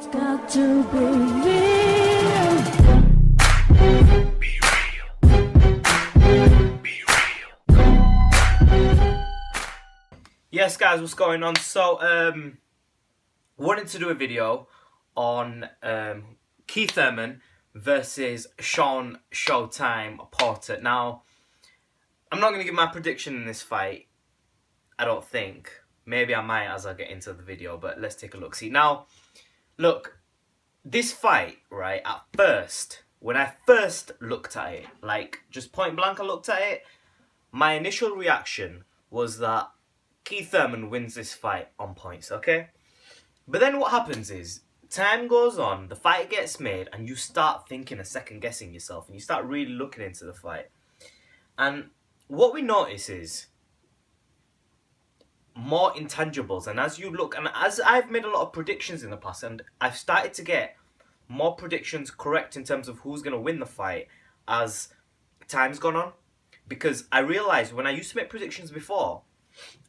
It's got to be real. Be real. Be real. Yes, guys, what's going on? So, wanted to do a video on Keith Thurman versus Shawn Showtime Porter. Now, I'm not going to give my prediction in this fight. I don't think. Maybe I might as I get into the video, but let's take a look. See, now, look, this fight, right, at first, when I first looked at it, like, just point blank I looked at it, my initial reaction was that Keith Thurman wins this fight on points, okay? But then what happens is, time goes on, the fight gets made, and you start thinking and second-guessing yourself, and you start really looking into the fight. And what we notice is more intangibles, and as you look, and as I've made a lot of predictions in the past, and I've started to get more predictions correct in terms of who's going to win the fight as time's gone on, because I realized when I used to make predictions before,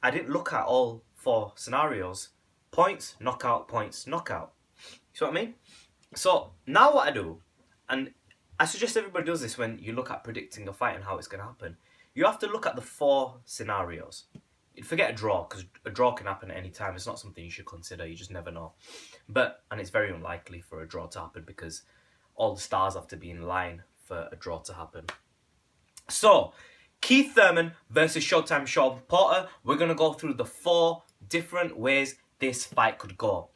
I didn't look at all four scenarios: points, knockout, points, knockout. You see what I mean? So now what I do, and I suggest everybody does this when you look at predicting a fight and how it's going to happen, you have to look at the four scenarios. Forget a draw, because a draw can happen at any time. It's not something you should consider. You just never know. And it's very unlikely for a draw to happen because all the stars have to be in line for a draw to happen. So, Keith Thurman versus Showtime Shawn Porter. We're going to go through the four different ways this fight could go.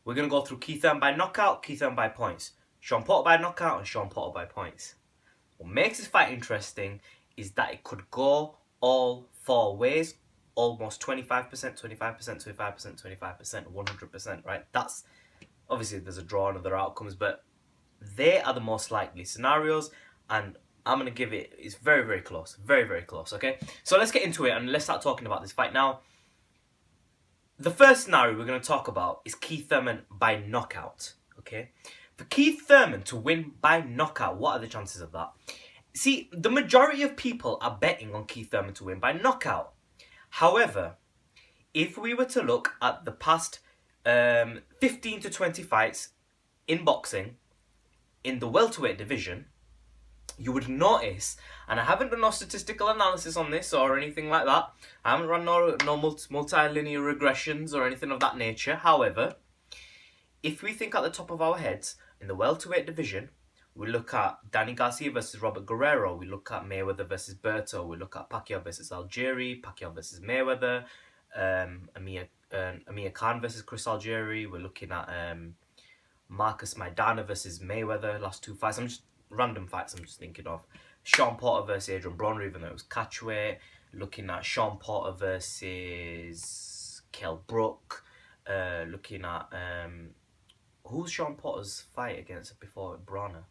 We're going to go through Keith Thurman by knockout, Keith Thurman by points, Shawn Porter by knockout, and Shawn Porter by points. What makes this fight interesting is that it could go all four ways. Almost 25%, 25%, 25%, 25%, 100%, right? That's, obviously there's a draw and other outcomes, but they are the most likely scenarios, and I'm going to give it, it's very, very close. Very, very close, okay? So let's get into it, and let's start talking about this fight. Now, the first scenario we're going to talk about is Keith Thurman by knockout, okay? For Keith Thurman to win by knockout, what are the chances of that? See, the majority of people are betting on Keith Thurman to win by knockout. However, if we were to look at the past 15 to 20 fights in boxing, in the welterweight division, you would notice, and I haven't done no statistical analysis on this or anything like that, I haven't run no multi-linear regressions or anything of that nature. However, if we think at the top of our heads, in the welterweight division, we look at Danny Garcia versus Robert Guerrero. We look at Mayweather versus Berto. We look at Pacquiao versus Algieri. Pacquiao versus Mayweather. Amir Khan versus Chris Algieri. We're looking at Marcus Maidana versus Mayweather. Last two fights. I'm just random fights I'm just thinking of. Shawn Porter versus Adrian Broner, even though it was catchweight. Looking at Shawn Porter versus Kell Brook. Looking at who's Shawn Porter's fight against before Broner?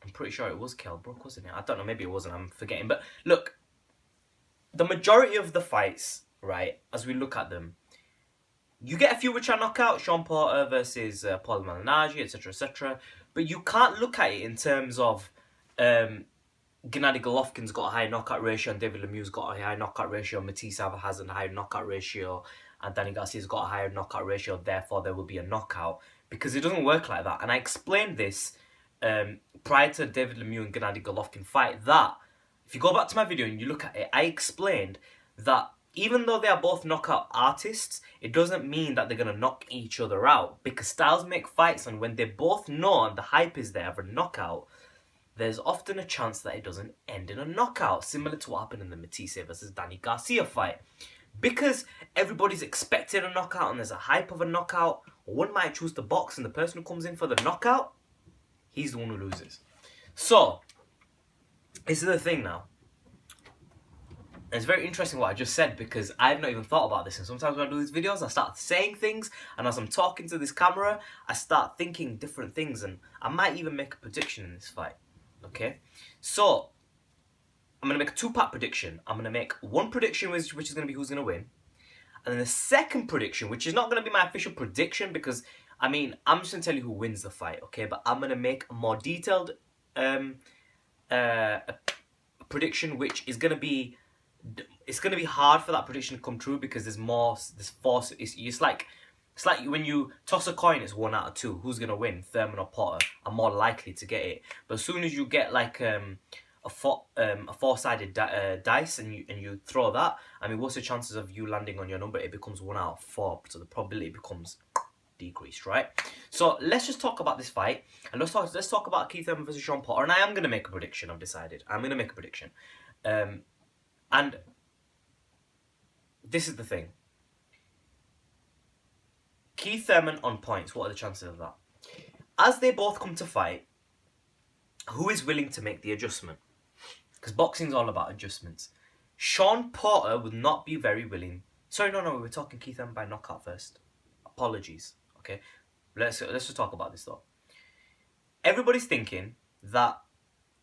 I'm pretty sure it was Kell Brook, wasn't it? I don't know, maybe it wasn't, I'm forgetting. But look, the majority of the fights, right, as we look at them, you get a few which are knockout, Shawn Porter versus Paul Malignaggi, etc., etc. But you can't look at it in terms of Gennady Golovkin's got a high knockout ratio, and David Lemieux's got a high knockout ratio, Matisse has a high knockout ratio, and Danny Garcia's got a higher knockout ratio, therefore there will be a knockout. Because it doesn't work like that. And I explained this prior to David Lemieux and Gennady Golovkin fight, that if you go back to my video and you look at it, I explained that even though they are both knockout artists, it doesn't mean that they're going to knock each other out, because styles make fights, and when they both know and the hype is there for a knockout, there's often a chance that it doesn't end in a knockout, similar to what happened in the Matisse versus Danny Garcia fight. Because everybody's expecting a knockout and there's a hype of a knockout, one might choose to box, and the person who comes in for the knockout, he's the one who loses. So, this is the thing now. And it's very interesting what I just said, because I've not even thought about this. And sometimes when I do these videos, I start saying things, and as I'm talking to this camera, I start thinking different things, and I might even make a prediction in this fight. Okay? So, I'm going to make a two-part prediction. I'm going to make one prediction, which is going to be who's going to win. And then the second prediction, which is not going to be my official prediction, because, I mean, I'm just going to tell you who wins the fight, okay? But I'm going to make a more detailed prediction, which is going to be... It's going to be hard for that prediction to come true, because there's four... It's like It's like when you toss a coin, it's 1 out of 2. Who's gonna win? Thurman or Porter are more likely to get it. But as soon as you get like a four-sided dice and you throw that, I mean, what's the chances of you landing on your number? It becomes 1 out of 4, so the probability becomes decreased, right? So let's just talk about this fight, and let's talk about Keith Thurman versus Shawn Porter. And I am gonna make a prediction. I've decided I'm gonna make a prediction, and this is the thing. Keith Thurman on points. What are the chances of that? As they both come to fight, who is willing to make the adjustment? Because boxing's all about adjustments. Shawn Porter would not be very willing. Sorry, no, we were talking Keith Thurman by knockout first. Apologies. Okay, let's just talk about this though. Everybody's thinking that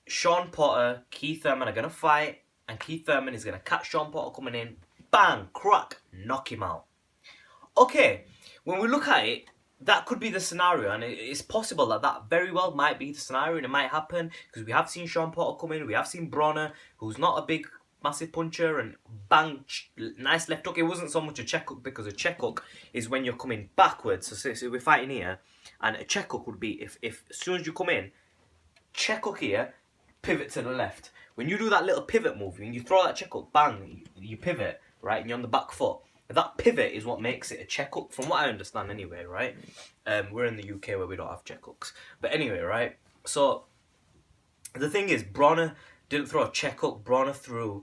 Shawn Porter, Keith Thurman are gonna fight, and Keith Thurman is gonna catch Shawn Porter coming in, bang, crack, knock him out. Okay, when we look at it, that could be the scenario, and it's possible that that very well might be the scenario, and it might happen, because we have seen Shawn Porter come in, we have seen Bronner, who's not a big, massive puncher, and bang, nice left hook. It wasn't so much a check hook, because a check hook is when you're coming backwards, so we're fighting here, and a check hook would be, if as soon as you come in, check hook here, pivot to the left. When you do that little pivot move, and you throw that check hook, bang, you pivot, right, and you're on the back foot. That pivot is what makes it a check hook, from what I understand anyway, right? We're in the UK where we don't have check hooks. But anyway, right? So, the thing is, Bronner didn't throw a check hook. Bronner threw,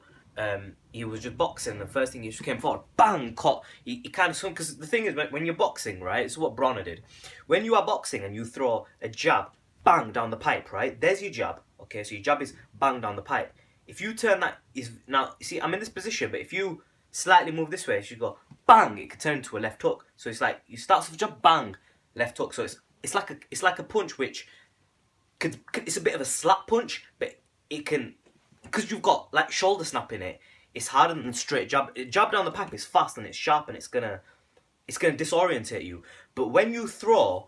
he was just boxing. The first thing he just came forward, bang, caught. He kind of swung, because the thing is, when you're boxing, right? This is what Bronner did. When you are boxing and you throw a jab, bang, down the pipe, right? There's your jab. Okay, so your jab is bang down the pipe. If you turn that, now, you see, I'm in this position, but if you slightly move this way, you go bang, it could turn into a left hook. So it's like you start off with jab, bang, left hook. So it's like a punch which it's a bit of a slap punch, but it can, because you've got like shoulder snap in it. It's harder than straight jab. Jab down the pipe is fast and it's sharp and it's gonna disorientate you. But when you throw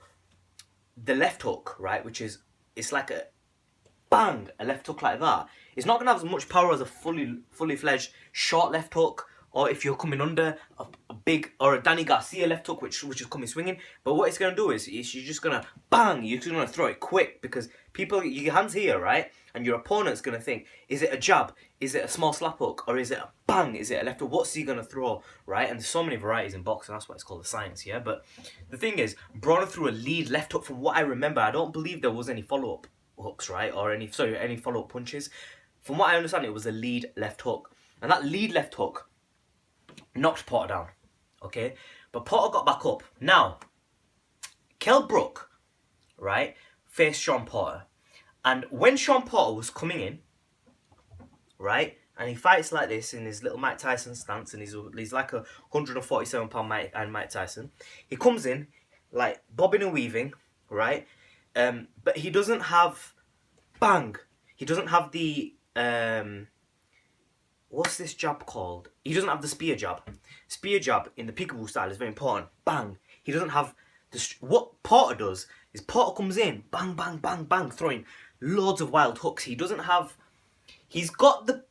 the left hook, right, which is it's like a bang, a left hook like that, it's not gonna have as much power as a fully fledged short left hook. Or if you're coming under a big, or a Danny Garcia left hook, which is coming swinging. But what it's going to do is you're just going to bang, you're just going to throw it quick. Because your hand's here, right? And your opponent's going to think, is it a jab? Is it a small slap hook? Or is it a bang? Is it a left hook? What's he going to throw, right? And there's so many varieties in boxing, that's why it's called the science, yeah? But the thing is, Bronner threw a lead left hook from what I remember. I don't believe there was any follow-up hooks, right? Or any follow-up punches. From what I understand, it was a lead left hook. And that lead left hook knocked Porter down, okay? But Porter got back up. Now, Kell Brook, right, faced Shawn Porter. And when Shawn Porter was coming in, right, and he fights like this in his little Mike Tyson stance, and he's like a 147-pound Mike Tyson. He comes in, like, bobbing and weaving, right? But he doesn't have, bang, he doesn't have the, what's this jab called? He doesn't have the spear jab. Spear jab in the peekaboo style is very important. Bang. He doesn't have what Porter does is Porter comes in, bang, bang, bang, bang, throwing loads of wild hooks. He doesn't have. He's got the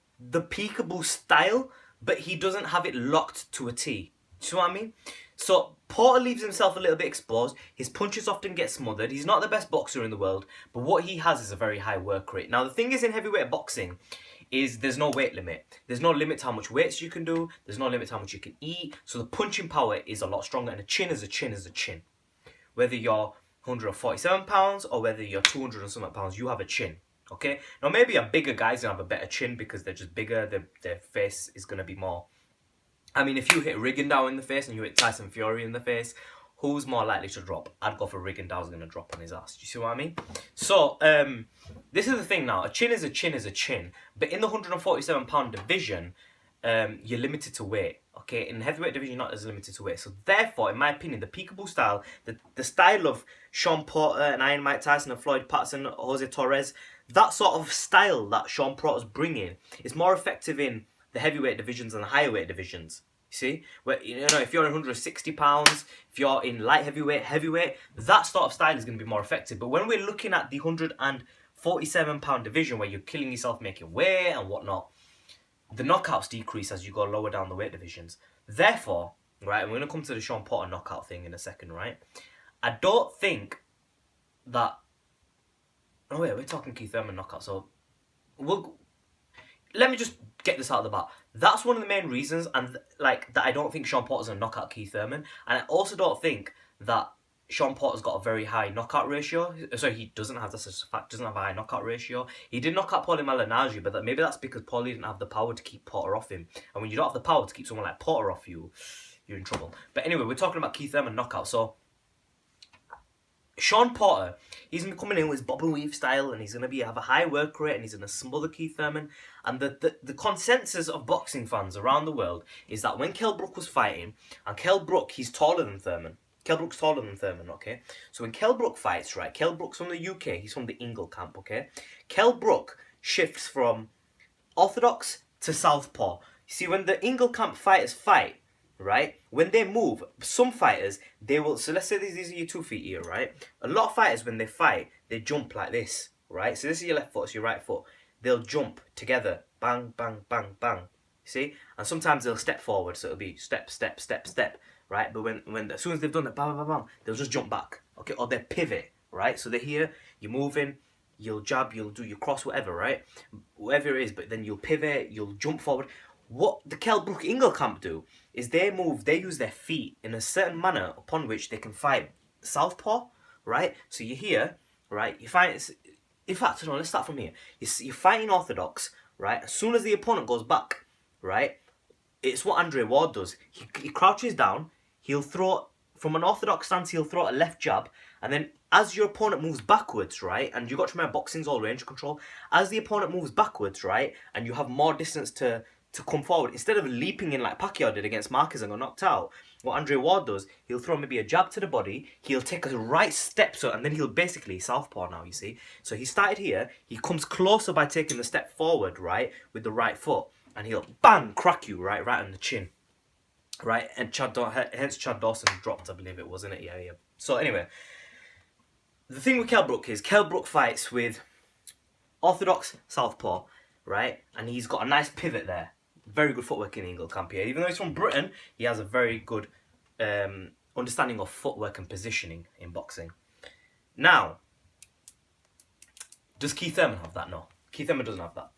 peekaboo style, but he doesn't have it locked to a T. Do you know what I mean? So Porter leaves himself a little bit exposed. His punches often get smothered. He's not the best boxer in the world, but what he has is a very high work rate. Now the thing is, in heavyweight boxing, is there's no weight limit. There's no limit to how much weights you can do. There's no limit to how much you can eat. So the punching power is a lot stronger, and a chin is a chin is a chin. Whether you're 147 pounds or whether you're 200 and something pounds, you have a chin. Okay? Now maybe a bigger guy's gonna have a better chin because they're just bigger. Their face is gonna be more. I mean, if you hit Rigondeaux in the face and you hit Tyson Fury in the face, who's more likely to drop? I'd go for Rigondeaux's going to drop on his ass. Do you see what I mean? So, this is the thing now. A chin is a chin is a chin. But in the 147-pound division, you're limited to weight. Okay? In the heavyweight division, you're not as limited to weight. So, therefore, in my opinion, the peekaboo style, the style of Shawn Porter and Iron Mike Tyson and Floyd Patterson, Jose Torres, that sort of style that Shawn Porter's bringing is more effective in the heavyweight divisions and the higher weight divisions. You see, where if you're in 160 pounds, if you're in light heavyweight, that sort of style is going to be more effective. But when we're looking at the 147-pound division, where you're killing yourself making weight and whatnot, the knockouts decrease as you go lower down the weight divisions. Therefore, right? And we're going to come to the Shawn Porter knockout thing in a second, right? I don't think that... Oh, wait, we're talking Keith Thurman knockout, so... Let me just get this out of the bat. That's one of the main reasons, and like that I don't think Shawn Porter's gonna knock out Keith Thurman, and I also don't think that Shawn Porter's got a very high knockout ratio. So he doesn't have this fact, doesn't have a high knockout ratio. He did knock out Paulie Malignaggi, but maybe that's because Paulie didn't have the power to keep Porter off him. And when you don't have the power to keep someone like Porter off you, you're in trouble. But anyway, we're talking about Keith Thurman knockout. So Shawn Porter, he's going to be coming in with his bob and weave style, and he's going to have a high work rate, and he's going to smother Keith Thurman. And the consensus of boxing fans around the world is that when Kell Brook was fighting, and Kell Brook, he's taller than Thurman. Kell Brook's taller than Thurman, okay? So when Kell Brook fights, right, Kell Brook's from the UK, he's from the Ingle camp, okay? Kell Brook shifts from orthodox to southpaw. See, when the Ingle camp fighters fight, right, when they move, some fighters, they will, so let's say these are your 2 feet here, right? A lot of fighters, when they fight, they jump like this, right? So this is your left foot, it's your right foot. They'll jump together, bang, bang, bang, bang, see? And sometimes they'll step forward, so it'll be step, step, step, step, right? But when as soon as they've done it, bam, bam, bam, they'll just jump back, okay? Or they pivot, right? So they're here, you're moving, you'll jab, you'll do your cross, whatever, right? Whatever it is, but then you'll pivot, you'll jump forward. What the Kell Brook Ingle camp do is they use their feet in a certain manner upon which they can fight southpaw, right? So you're here, right? You fight. In fact, no, let's start from here. You're fighting orthodox, right? As soon as the opponent goes back, right? It's what Andre Ward does. He crouches down. He'll throw from an orthodox stance. He'll throw a left jab, and then as your opponent moves backwards, right? And you got to remember, boxing's all range control. As the opponent moves backwards, right, and you have more distance to come forward, instead of leaping in like Pacquiao did against Marquez and got knocked out, what Andre Ward does, he'll throw maybe a jab to the body, he'll take a right step, so, and then he'll basically southpaw now, you see. So he started here, he comes closer by taking the step forward, right, with the right foot, and he'll bang, crack you, right on the chin, right, and hence Chad Dawson dropped, I believe it was, wasn't it? Yeah. So anyway, the thing with Kell Brook is, Kell Brook fights with orthodox southpaw, right, and he's got a nice pivot there. Very good footwork in the Ingle camp here. Even though he's from Britain, he has a very good understanding of footwork and positioning in boxing. Now, does Keith Thurman have that? No. Keith Thurman doesn't have that.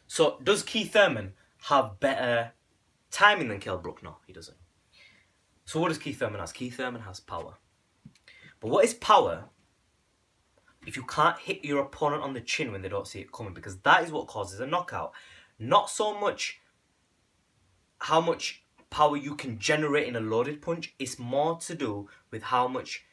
So, does Keith Thurman have better timing than Kell Brook? No, he doesn't. So what does Keith Thurman have? Keith Thurman has power. But what is power if you can't hit your opponent on the chin when they don't see it coming? Because that is what causes a knockout. Not so much how much power you can generate in a loaded punch. It's more to do with how much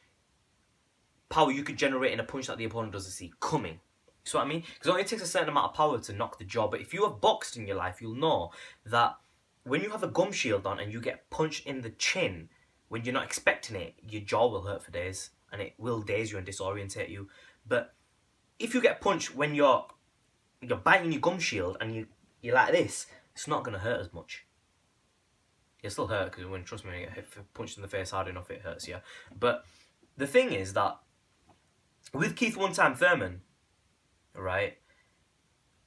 power you can generate in a punch that the opponent doesn't see coming. You know what I mean? Because it only takes a certain amount of power to knock the jaw. But if you have boxed in your life, you'll know that when you have a gum shield on and you get punched in the chin when you're not expecting it, your jaw will hurt for days. And it will daze you and disorientate you. But if you get punched when you're biting your gum shield and you're like this, it's not going to hurt as much. It still hurt, because trust me, when you get punched in the face hard enough, it hurts, yeah. But the thing is that with Keith One-Time Thurman, right,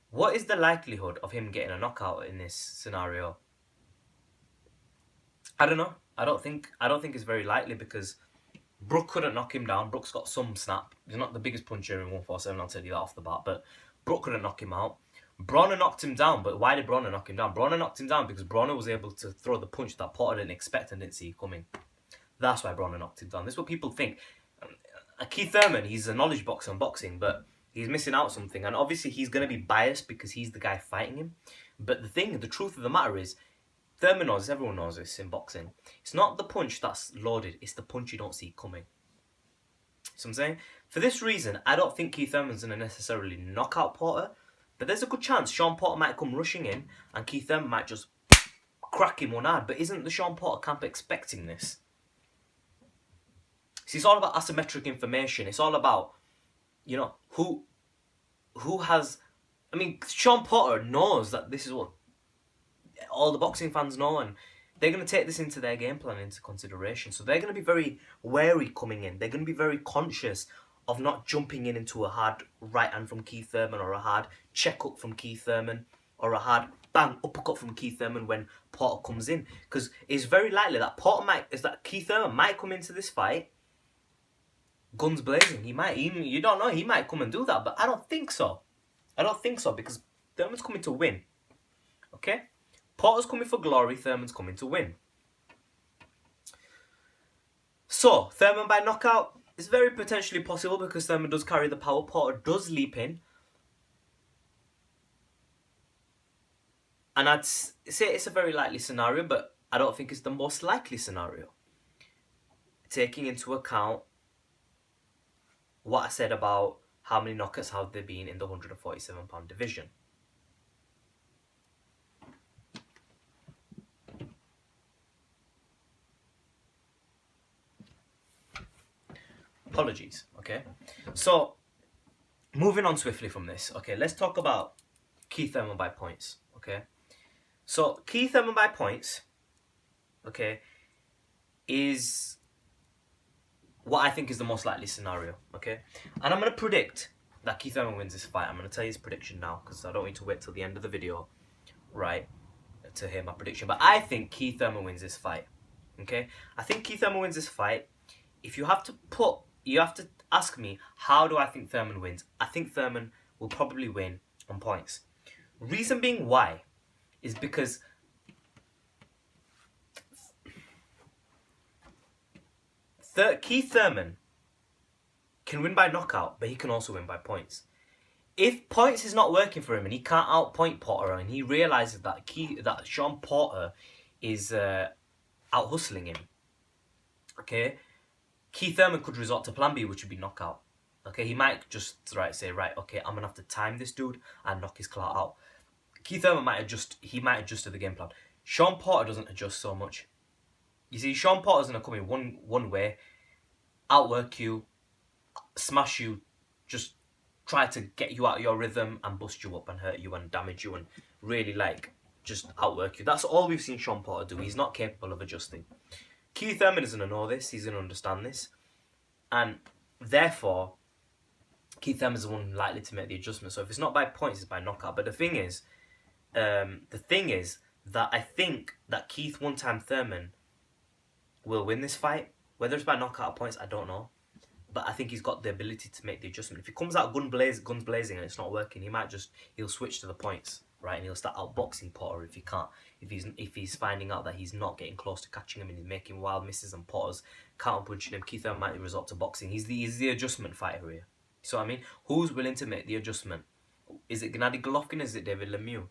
what is the likelihood of him getting a knockout in this scenario? I don't know. I don't think it's very likely, because Brook couldn't knock him down. Brook's got some snap. He's not the biggest puncher in 147, I'll tell you that off the bat, but Brook couldn't knock him out. Brawner knocked him down, but why did Brawner knock him down? Brawner knocked him down because Brawner was able to throw the punch that Porter didn't expect and didn't see coming. That's why Brawner knocked him down. This is what people think. Keith Thurman, he's a knowledge boxer on boxing, but he's missing out something. And obviously he's going to be biased because he's the guy fighting him. But the truth of the matter is, Thurman knows, everyone knows this in boxing. It's not the punch that's loaded, it's the punch you don't see coming. So I'm saying, for this reason, I don't think Keith Thurman's going to necessarily knock out Porter. But there's a good chance Shawn Porter might come rushing in and Keith Thurman might just crack him one hard. But isn't the Shawn Porter camp expecting this? See, it's all about asymmetric information. It's all about, who has... I mean, Shawn Porter knows that this is what all the boxing fans know, and they're going to take this into their game plan into consideration. So they're going to be very wary coming in. They're going to be very conscious of not jumping into a hard right hand from Keith Thurman or a hard check up from Keith Thurman or a hard bang uppercut from Keith Thurman when Porter comes in, because it's very likely that Keith Thurman might come into this fight guns blazing. You don't know, he might come and do that, but I don't think so. I don't think so, because Thurman's coming to win. Okay? Porter's coming for glory, Thurman's coming to win. So, Thurman by knockout is very potentially possible because Thurman does carry the power. Porter does leap in. And I'd say it's a very likely scenario, but I don't think it's the most likely scenario. Taking into account what I said about how many knockouts have there been in the 147-pound division. Apologies, okay? So, moving on swiftly from this, okay, let's talk about Keith Thurman by points, okay? So, Keith Thurman by points, okay, is what I think is the most likely scenario, okay? And I'm going to predict that Keith Thurman wins this fight. I'm going to tell you his prediction now, because I don't need to wait till the end of the video, right, to hear my prediction. But I think Keith Thurman wins this fight, okay? I think Keith Thurman wins this fight. If you have to ask me, how do I think Thurman wins? I think Thurman will probably win on points. Reason being why is because Keith Thurman can win by knockout, but he can also win by points. If points is not working for him and he can't outpoint Porter, and he realizes that Shawn Porter is out hustling him, okay, Keith Thurman could resort to plan B, which would be knockout. Okay, he might just say, okay, I'm gonna have to time this dude and knock his clout out. Keith Thurman might adjust to the game plan. Shawn Porter doesn't adjust so much. You see, Shawn Porter's gonna come in one way, outwork you, smash you, just try to get you out of your rhythm and bust you up and hurt you and damage you and really just outwork you. That's all we've seen Shawn Porter do. He's not capable of adjusting. Keith Thurman is going to know this, he's going to understand this, and therefore, Keith Thurman is the one likely to make the adjustment. So if it's not by points, it's by knockout. But the thing is that I think that Keith one-time Thurman will win this fight. Whether it's by knockout or points, I don't know. But I think he's got the ability to make the adjustment. If he comes out guns blazing and it's not working, he'll switch to the points, right? And he'll start outboxing Porter if he can't. If he's finding out that he's not getting close to catching him and he's making wild misses and Porter's counter-punching him, Keith Thurman might resort to boxing. He's the adjustment fighter here. So I mean, who's willing to make the adjustment? Is it Gennady Golovkin? Is it David Lemieux?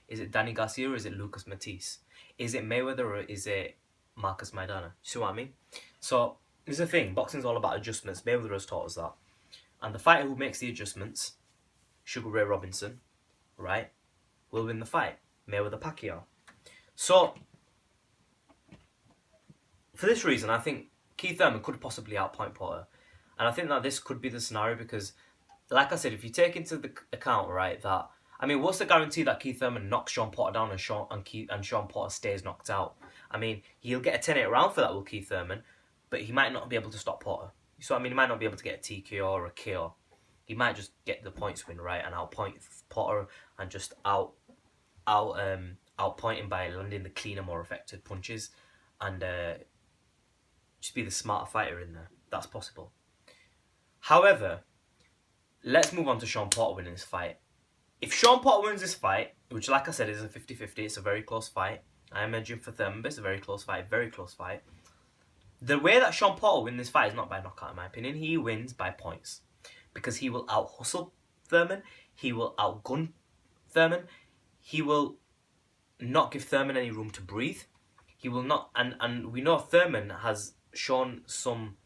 Is it Danny Garcia or is it Lucas Matisse? Is it Mayweather or is it Marcus Maidana? You see what I mean? So here's the thing, boxing's all about adjustments. Mayweather has taught us that. And the fighter who makes the adjustments, Sugar Ray Robinson, right, will win the fight. Mayweather Pacquiao. So, for this reason, I think Keith Thurman could possibly outpoint Porter. And I think that this could be the scenario because, like I said, if you take into the account, right, that, I mean, what's the guarantee that Keith Thurman knocks Shawn Porter down and Shawn Porter stays knocked out? I mean, he'll get a 10-8 round for that with Keith Thurman, but he might not be able to stop Porter. So, I mean, he might not be able to get a TKO or a KO. He might just get the points win, right, and outpoint Porter and just outpoint him by landing the cleaner, more effective punches and just be the smarter fighter in there. That's possible. However, let's move on to Shawn Porter winning this fight. If Shawn Porter wins this fight, which like I said is a 50-50, it's a very close fight. I imagine for Thurman, but it's a very close fight, The way that Shawn Porter wins this fight is not by knockout, in my opinion. He wins by points. Because he will out-hustle Thurman, he will outgun Thurman, he will not give Thurman any room to breathe. He will not, and we know Thurman has shown some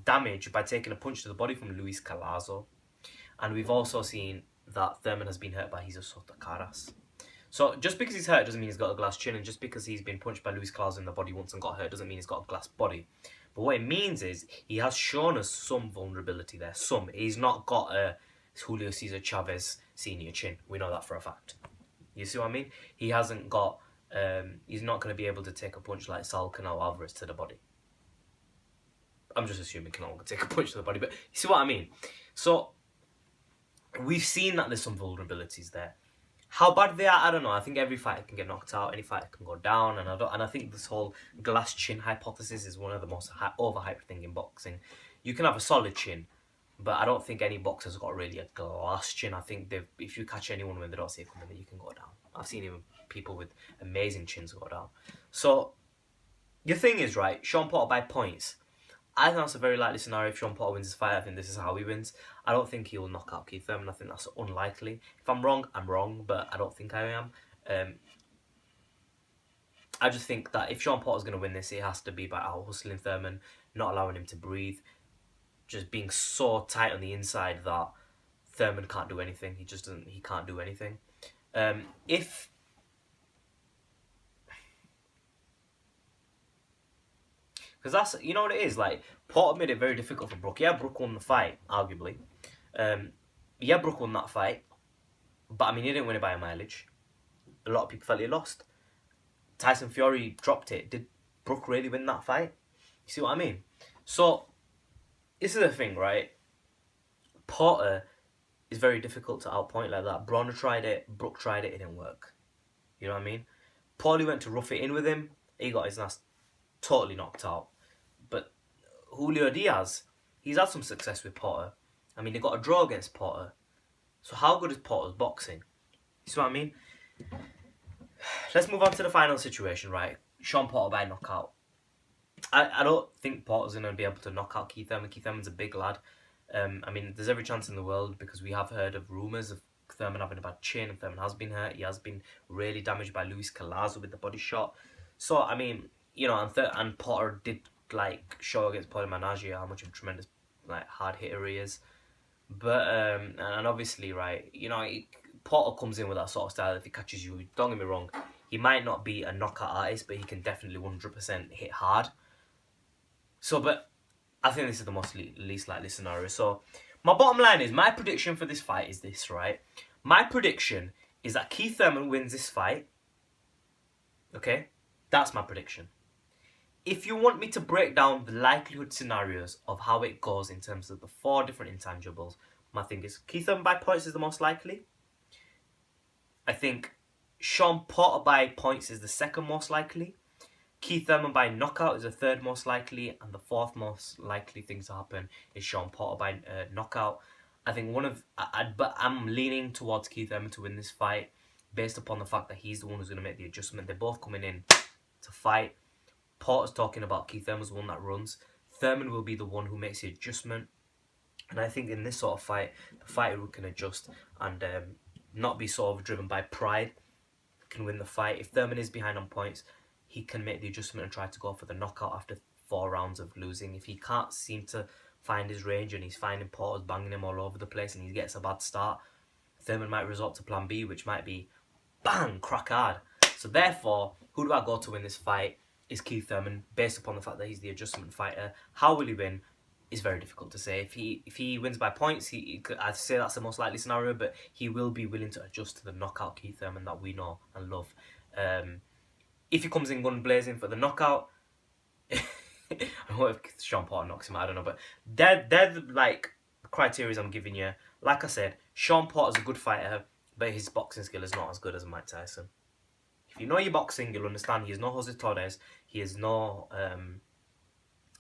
damage by taking a punch to the body from Luis Calazo. And we've also seen that Thurman has been hurt by Jesus Soto Caras. So just because he's hurt doesn't mean he's got a glass chin, and just because he's been punched by Luis Calazo in the body once and got hurt doesn't mean he's got a glass body. But what it means is he has shown us some vulnerability there. He's not got a Julio Cesar Chavez senior chin. We know that for a fact. You see what I mean? He hasn't got, he's not going to be able to take a punch like Saul Canelo Alvarez to the body. I'm just assuming Canelo can take a punch to the body, but you see what I mean? So, we've seen that there's some vulnerabilities there. How bad they are, I don't know. I think every fighter can get knocked out, any fighter can go down, and I think this whole glass chin hypothesis is one of the most overhyped thing in boxing. You can have a solid chin, but I don't think any boxer's got really a glass chin. I think if you catch anyone when they don't see it coming, you can go down. I've seen even people with amazing chins go down. So the thing is, right, Shawn Porter by points. I think that's a very likely scenario. If Shawn Porter wins this fight, I think this is how he wins. I don't think he will knock out Keith Thurman. I think that's unlikely. If I'm wrong, I'm wrong, but I don't think I am. I just think that if Shawn Porter's going to win this, it has to be by out-hustling Thurman, not allowing him to breathe, just being so tight on the inside that Thurman can't do anything. He can't do anything. If Because that's, you know what it is, like, Porter made it very difficult for Brook. Yeah, Brook won the fight, arguably. Yeah, Brook won that fight, but, I mean, he didn't win it by a mileage. A lot of people felt he lost. Tyson Fury dropped it. Did Brook really win that fight? You see what I mean? So, this is the thing, right? Porter is very difficult to outpoint like that. Bronner tried it, Brook tried it, it didn't work. You know what I mean? Paulie went to rough it in with him, he got his ass totally knocked out. But Julio Diaz, he's had some success with Porter. I mean, they got a draw against Porter. So how good is Porter's boxing? You see what I mean? Let's move on to the final situation, right? Shawn Porter by knockout. I don't think Porter's going to be able to knock out Keith Thurman. Keith Thurman's a big lad. I mean, there's every chance in the world because we have heard of rumours of Thurman having a bad chin, and Thurman has been hurt. He has been really damaged by Luis Calazo with the body shot. So, I mean, you know, and Porter did, like, show against Paulie Malignaggia how much of a tremendous, like, hard hitter he is. But, and obviously, right, you know, Porter comes in with that sort of style. If he catches you, don't get me wrong, he might not be a knockout artist, but he can definitely 100% hit hard. So, but I think this is the most least likely scenario. So, my bottom line is, my prediction for this fight is this, right? My prediction is that Keith Thurman wins this fight. Okay? That's my prediction. If you want me to break down the likelihood scenarios of how it goes in terms of the 4 different intangibles, my thing is Keith Thurman by points is the most likely. I think Shawn Porter by points is the second most likely. Keith Thurman by knockout is the third most likely, and the fourth most likely thing to happen is Shawn Porter by knockout. I think but I'm leaning towards Keith Thurman to win this fight based upon the fact that he's the one who's going to make the adjustment. They're both coming in to fight. Porter's talking about Keith Thurman's the one that runs. Thurman will be the one who makes the adjustment. And I think in this sort of fight, the fighter who can adjust and not be sort of driven by pride can win the fight. If Thurman is behind on points, he can make the adjustment and try to go for the knockout after 4 rounds of losing. If he can't seem to find his range and he's finding Porter's banging him all over the place and he gets a bad start, Thurman might resort to plan B, which might be bang, crack hard. So therefore, who do I go to win this fight? Is Keith Thurman, based upon the fact that he's the adjustment fighter. How will he win? Is very difficult to say. If he wins by points, I'd say that's the most likely scenario, but he will be willing to adjust to the knockout Keith Thurman that we know and love. If he comes in gun blazing for the knockout, I don't know if Shawn Porter knocks him out, I don't know, but they're the, like, criteria I'm giving you. Like I said, Shawn Porter's a good fighter, but his boxing skill is not as good as Mike Tyson. If you know your boxing, you'll understand he is no Jose Torres, he is no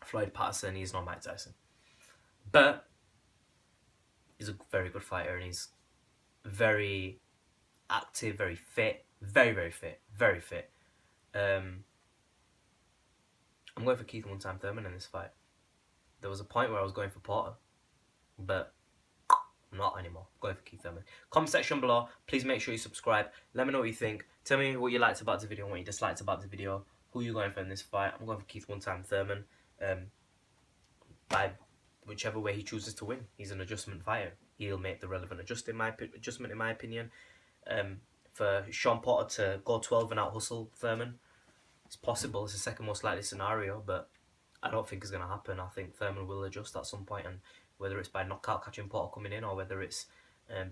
Floyd Patterson, he is no Mike Tyson. But he's a very good fighter and he's very active, very fit, very fit, very fit. I'm going for Keith one-time Thurman in this fight. There was a point where I was going for Porter, but I'm not anymore. I'm going for Keith Thurman. Comment section below. Please make sure you subscribe. Let me know what you think. Tell me what you liked about the video and what you disliked about the video. Who are you going for in this fight? I'm going for Keith one-time Thurman. By whichever way he chooses to win. He's an adjustment fighter. He'll make the relevant adjustment in my opinion. For Shawn Porter to go 12 and out-hustle Thurman, it's possible. It's the second most likely scenario, but I don't think it's going to happen. I think Thurman will adjust at some point, and whether it's by knockout catching Porter coming in, or whether it's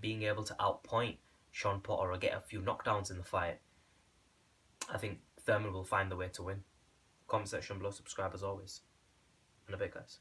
being able to outpoint Shawn Porter or get a few knockdowns in the fight, I think Thurman will find the way to win. Comment section below, subscribe as always. And a bit, guys.